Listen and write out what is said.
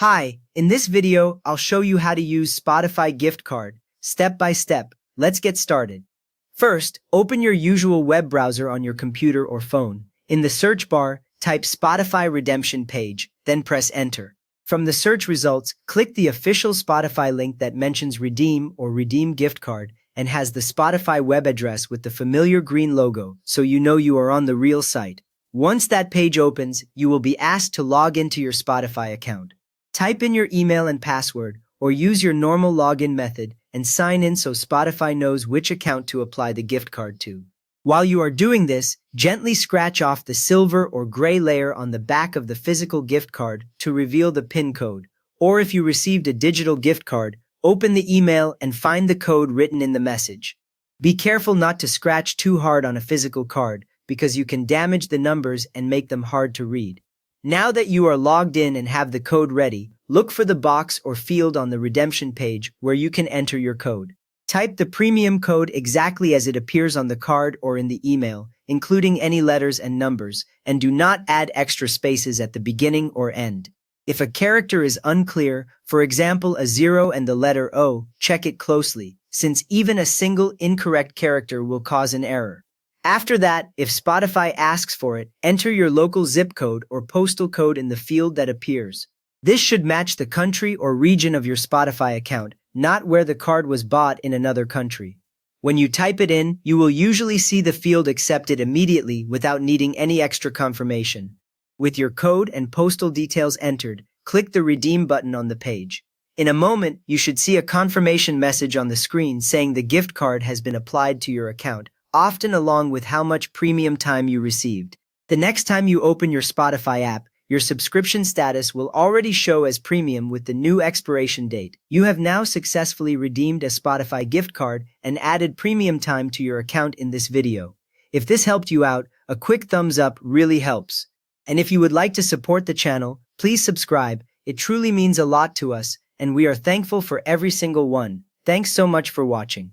Hi, in this video, I'll show you how to use Spotify gift card, step by step. Let's get started. First, open your usual web browser on your computer or phone. In the search bar, type Spotify redemption page, then press enter. From the search results, click the official Spotify link that mentions redeem or redeem gift card and has the Spotify web address with the familiar green logo, so you know you are on the real site. Once that page opens, you will be asked to log into your Spotify account. Type in your email and password, or use your normal login method and sign in so Spotify knows which account to apply the gift card to. While you are doing this, gently scratch off the silver or gray layer on the back of the physical gift card to reveal the PIN code. Or if you received a digital gift card, open the email and find the code written in the message. Be careful not to scratch too hard on a physical card, because you can damage the numbers and make them hard to read. Now that you are logged in and have the code ready, look for the box or field on the redemption page where you can enter your code. Type the premium code exactly as it appears on the card or in the email, including any letters and numbers, and do not add extra spaces at the beginning or end. If a character is unclear, for example a 0 and the letter O, check it closely, since even a single incorrect character will cause an error. After that, if Spotify asks for it, enter your local zip code or postal code in the field that appears. This should match the country or region of your Spotify account, not where the card was bought in another country. When you type it in, you will usually see the field accepted immediately without needing any extra confirmation. With your code and postal details entered, click the redeem button on the page. In a moment, you should see a confirmation message on the screen saying the gift card has been applied to your account, often along with how much premium time you received. The next time you open your Spotify app, your subscription status will already show as premium with the new expiration date. You have now successfully redeemed a Spotify gift card and added premium time to your account in this video. If this helped you out, a quick thumbs up really helps. And if you would like to support the channel, please subscribe. It truly means a lot to us, and we are thankful for every single one. Thanks so much for watching.